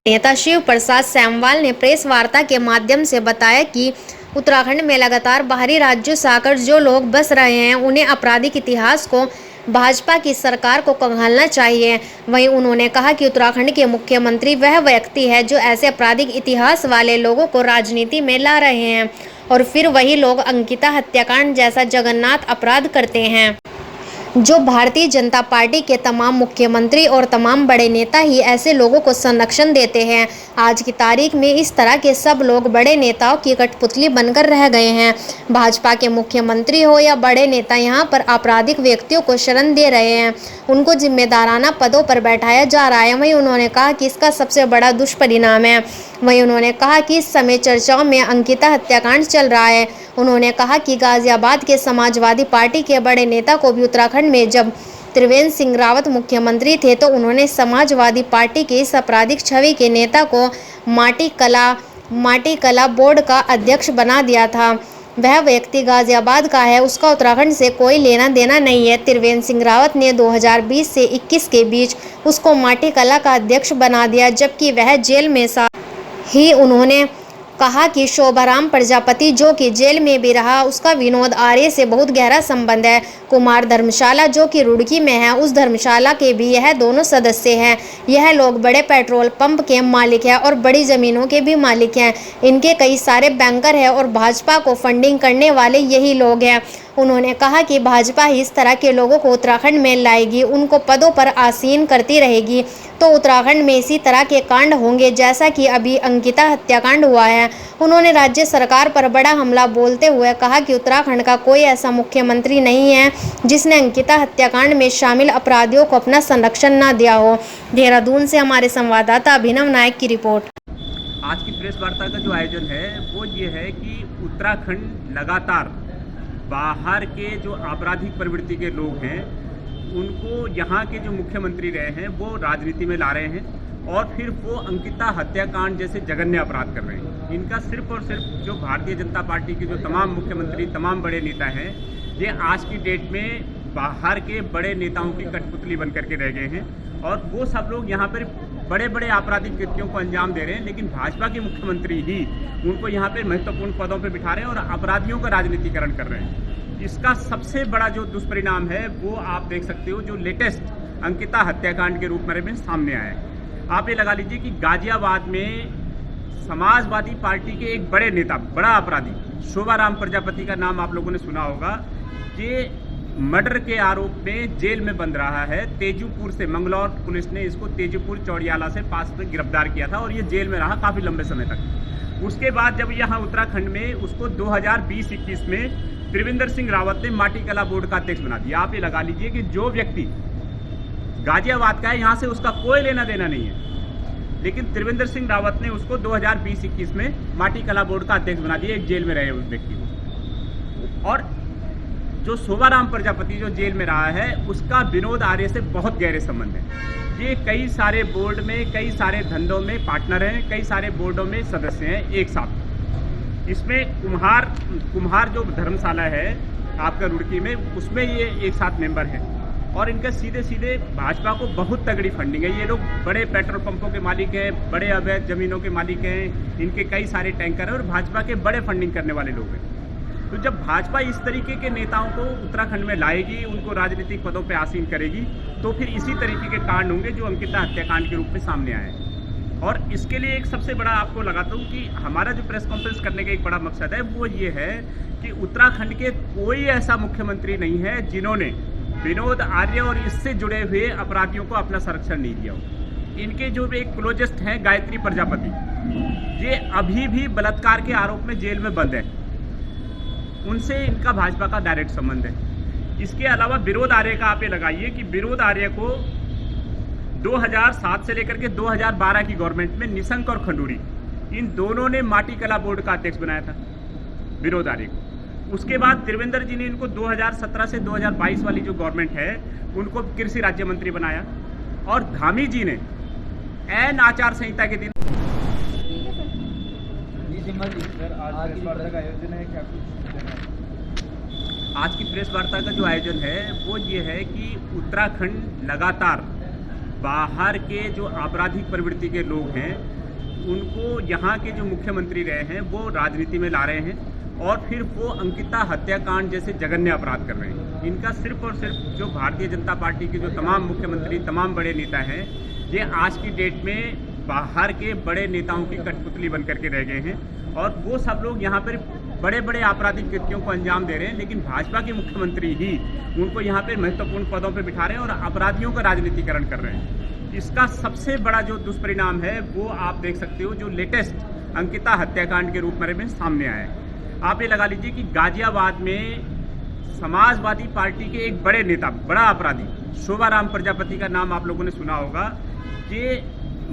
नेता शिव प्रसाद सैमवाल ने प्रेस वार्ता के माध्यम से बताया कि उत्तराखंड में लगातार बाहरी राज्यों से आकर जो लोग बस रहे हैं उन्हें आपराधिक इतिहास को भाजपा की सरकार को खंगालना चाहिए। वहीं उन्होंने कहा कि उत्तराखंड के मुख्यमंत्री वह व्यक्ति है जो ऐसे आपराधिक इतिहास वाले लोगों को राजनीति में ला रहे हैं और फिर वही लोग अंकिता हत्याकांड जैसा जघन्य अपराध करते हैं। जो भारतीय जनता पार्टी के तमाम मुख्यमंत्री और तमाम बड़े नेता ही ऐसे लोगों को संरक्षण देते हैं। आज की तारीख में इस तरह के सब लोग बड़े नेताओं की कठपुतली बनकर रह गए हैं। भाजपा के मुख्यमंत्री हो या बड़े नेता यहाँ पर आपराधिक व्यक्तियों को शरण दे रहे हैं, उनको जिम्मेदाराना पदों पर बैठाया जा रहा है। वहीं उन्होंने कहा कि इसका सबसे बड़ा दुष्परिणाम है। वहीं उन्होंने कहा कि इस समय चर्चाओं में अंकिता हत्याकांड चल रहा है। उन्होंने कहा कि गाजियाबाद के समाजवादी पार्टी के बड़े नेता को भी उत्तराखंड में जब त्रिवेंद्र सिंह रावत मुख्यमंत्री थे तो उन्होंने समाजवादी पार्टी के इस आपराधिक छवि के नेता को माटी कला बोर्ड का अध्यक्ष बना दिया था। वह व्यक्ति गाजियाबाद का है, उसका उत्तराखंड से कोई लेना देना नहीं है। त्रिवेंद्र सिंह रावत ने 2020 से 21 के बीच उसको माटी कला का अध्यक्ष बना दिया, जबकि वह जेल में ही। उन्होंने कहा कि शोभाराम प्रजापति जो कि जेल में भी रहा, उसका विनोद आर्य से बहुत गहरा संबंध है। कुमार धर्मशाला जो कि रुड़की में है, उस धर्मशाला के भी यह दोनों सदस्य हैं। यह लोग बड़े पेट्रोल पंप के मालिक हैं और बड़ी ज़मीनों के भी मालिक हैं। इनके कई सारे बैंकर हैं और भाजपा को फंडिंग करने वाले यही लोग हैं। उन्होंने कहा कि भाजपा ही इस तरह के लोगों को उत्तराखंड में लाएगी, उनको पदों पर आसीन करती रहेगी तो उत्तराखंड में इसी तरह के कांड होंगे जैसा कि अभी अंकिता हत्याकांड हुआ है। उन्होंने राज्य सरकार पर बड़ा हमला बोलते हुए कहा कि उत्तराखंड का कोई ऐसा मुख्यमंत्री नहीं है जिसने अंकिता हत्याकांड में शामिल अपराधियों को अपना संरक्षण न दिया हो। देहरादून से हमारे संवाददाता अभिनव नायक की रिपोर्ट। आज की प्रेस वार्ता का जो आयोजन है वो ये है कि उत्तराखंड लगातार बाहर के जो आपराधिक प्रवृत्ति के लोग हैं उनको यहाँ के जो मुख्यमंत्री रहे हैं वो राजनीति में ला रहे हैं और फिर वो अंकिता हत्याकांड जैसे जघन्य अपराध कर रहे हैं। इनका सिर्फ और सिर्फ जो भारतीय जनता पार्टी के जो तमाम मुख्यमंत्री, तमाम बड़े नेता हैं, ये आज की डेट में बाहर के बड़े नेताओं की कठपुतली बन करके रह गए हैं और वो सब लोग यहाँ पर बड़े बड़े आपराधिक कृत्यों को अंजाम दे रहे हैं, लेकिन भाजपा के मुख्यमंत्री ही उनको यहाँ पे महत्वपूर्ण पदों पे बिठा रहे हैं और अपराधियों का राजनीतिकरण कर रहे हैं। इसका सबसे बड़ा जो दुष्परिणाम है वो आप देख सकते हो, जो लेटेस्ट अंकिता हत्याकांड के रूप में सामने आया है। आप ये लगा लीजिए कि गाजियाबाद में समाजवादी पार्टी के एक बड़े नेता, बड़ा अपराधी शोभाराम प्रजापति का नाम आप लोगों ने सुना होगा, ये मर्डर के आरोप में जेल में बंद रहा है। तेजूपुर से मंगलौर पुलिस ने इसको तेजूपुर चौड़ियाला से पास में गिरफ्तार किया था और ये जेल में रहा काफ़ी लंबे समय तक। उसके बाद जब यहाँ उत्तराखंड में उसको 2020-21 में त्रिवेंद्र सिंह रावत ने माटी कला बोर्ड का अध्यक्ष बना दिया। आप ये लगा लीजिए कि जो व्यक्ति गाजियाबाद का है, यहाँ से उसका कोई लेना देना नहीं है, लेकिन त्रिवेंद्र सिंह रावत ने उसको 2020-21 में माटी कला बोर्ड का अध्यक्ष बना दिया, एक जेल में रहे उस व्यक्ति को। और जो शोभाराम प्रजापति जो जेल में रहा है उसका विनोद आर्य से बहुत गहरे संबंध है। ये कई सारे बोर्ड में, कई सारे धंधों में पार्टनर हैं, कई सारे बोर्डों में सदस्य हैं एक साथ। इसमें कुम्हार जो धर्मशाला है आपका रुड़की में, उसमें ये एक साथ मेंबर हैं और इनके सीधे सीधे भाजपा को बहुत तगड़ी फंडिंग है। ये लोग बड़े पेट्रोल पंपों के मालिक हैं, बड़े अवैध जमीनों के मालिक हैं, इनके कई सारे टैंकर हैं और भाजपा के बड़े फंडिंग करने वाले लोग हैं। तो जब भाजपा इस तरीके के नेताओं को उत्तराखंड में लाएगी, उनको राजनीतिक पदों पर आसीन करेगी, तो फिर इसी तरीके के कांड होंगे जो अंकिता हत्याकांड के रूप में सामने आए। और इसके लिए एक सबसे बड़ा आपको लगाता हूँ कि हमारा जो प्रेस कॉन्फ्रेंस करने का एक बड़ा मकसद है वो ये है कि उत्तराखंड के कोई ऐसा मुख्यमंत्री नहीं है जिन्होंने विनोद आर्य और इससे जुड़े हुए अपराधियों को अपना संरक्षण नहीं दिया हो। इनके जो एक क्लोजेस्ट हैं गायत्री प्रजापति, ये अभी भी बलात्कार के आरोप में जेल में बंद है, उनसे इनका भाजपा का डायरेक्ट संबंध है। इसके अलावा विनोद आर्य का आप ये लगाइए कि विनोद आर्य को 2007 से लेकर के 2012 की गवर्नमेंट में निशंक और खंडूरी, इन दोनों ने माटी कला बोर्ड का अध्यक्ष बनाया था विनोद आर्य को। उसके बाद त्रिवेंद्र जी ने इनको 2017 से 2022 वाली जो गवर्नमेंट है उनको कृषि राज्य मंत्री बनाया और धामी जी ने एन आचार संहिता के दिन आज की प्रेस वार्ता का जो आयोजन है वो ये है कि उत्तराखंड लगातार बाहर के जो आपराधिक प्रवृत्ति के लोग हैं उनको यहाँ के जो मुख्यमंत्री रहे हैं वो राजनीति में ला रहे हैं और फिर वो अंकिता हत्याकांड जैसे जघन्य अपराध कर रहे हैं। इनका सिर्फ और सिर्फ जो भारतीय जनता पार्टी के जो तमाम मुख्यमंत्री, तमाम बड़े नेता हैं, ये आज की डेट में बाहर के बड़े नेताओं की कठपुतली बन करके रह गए हैं और वो सब लोग यहाँ पर बड़े बड़े आपराधिक कृत्यों को अंजाम दे रहे हैं, लेकिन भाजपा के मुख्यमंत्री ही उनको यहाँ पे महत्वपूर्ण पदों पे बिठा रहे हैं और अपराधियों का राजनीतिकरण कर रहे हैं। इसका सबसे बड़ा जो दुष्परिणाम है वो आप देख सकते हो, जो लेटेस्ट अंकिता हत्याकांड के रूप में सामने आया है। आप ये लगा लीजिए कि गाजियाबाद में समाजवादी पार्टी के एक बड़े नेता, बड़ा अपराधी शोभाराम प्रजापति का नाम आप लोगों ने सुना होगा, कि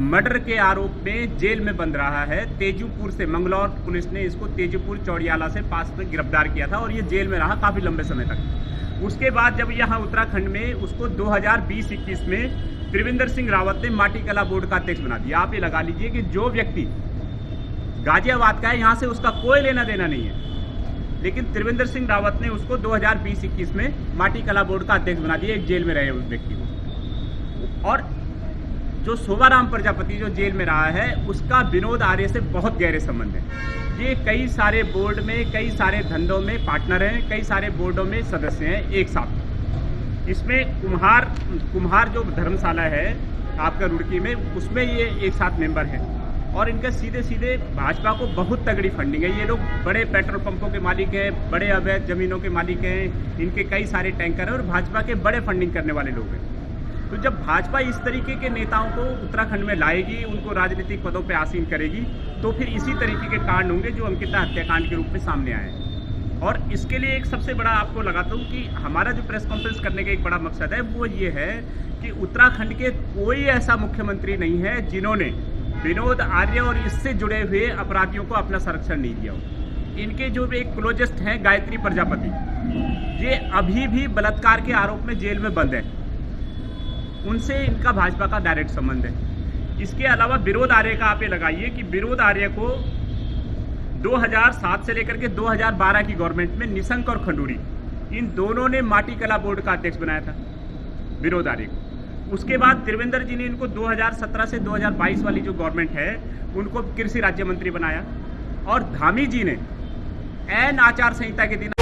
मर्डर के आरोप में जेल में बंद रहा है। तेजूपुर से मंगलौर पुलिस ने इसको तेजूपुर चौड़ियाला से पास में गिरफ्तार किया था और ये जेल में रहा काफ़ी लंबे समय तक। उसके बाद जब यहाँ उत्तराखंड में उसको 2020-21 में त्रिवेंद्र सिंह रावत ने माटीकला बोर्ड का अध्यक्ष बना दिया। आप ये लगा लीजिए कि जो व्यक्ति गाजियाबाद का है, यहाँ से उसका कोई लेना देना नहीं है, लेकिन त्रिवेंद्र सिंह रावत ने उसको 2020-21 में माटीकला बोर्ड का अध्यक्ष बना दिया, एक जेल में रहे उस व्यक्ति को। और जो शोभाराम प्रजापति जो जेल में रहा है, उसका विनोद आर्य से बहुत गहरे संबंध है। ये कई सारे बोर्ड में, कई सारे धंधों में पार्टनर हैं, कई सारे बोर्डों में सदस्य हैं एक साथ। इसमें कुम्हार जो धर्मशाला है आपका रुड़की में, उसमें ये एक साथ मेंबर हैं और इनका सीधे सीधे भाजपा को बहुत तगड़ी फंडिंग है। ये लोग बड़े पेट्रोल पंपों के मालिक हैं, बड़े अवैध जमीनों के मालिक हैं, इनके कई सारे टैंकर हैं और भाजपा के बड़े फंडिंग करने वाले लोग हैं। तो जब भाजपा इस तरीके के नेताओं को उत्तराखंड में लाएगी, उनको राजनीतिक पदों पर आसीन करेगी, तो फिर इसी तरीके के कांड होंगे जो अंकिता हत्याकांड के रूप में सामने आए हैं। और इसके लिए एक सबसे बड़ा आपको लगाता हूँ कि हमारा जो प्रेस कॉन्फ्रेंस करने का एक बड़ा मकसद है वो ये है कि उत्तराखंड के कोई ऐसा मुख्यमंत्री नहीं है जिन्होंने विनोद आर्य और इससे जुड़े हुए अपराधियों को अपना संरक्षण नहीं दिया हो। इनके जो एक क्लोजेस्ट हैं गायत्री प्रजापति, ये अभी भी बलात्कार के आरोप में जेल में बंद है, उनसे इनका भाजपा का डायरेक्ट संबंध है। इसके अलावा विनोद आर्य का आप ये लगाइए कि विनोद आर्य को 2007 से लेकर के 2012 की गवर्नमेंट में निशंक और खंडूरी, इन दोनों ने माटीकला बोर्ड का अध्यक्ष बनाया था विनोद आर्य को। उसके बाद त्रिवेंद्र जी ने इनको 2017 से 2022 वाली जो गवर्नमेंट है उनको कृषि राज्य मंत्री बनाया और धामी जी ने ऐन आचार संहिता के दिन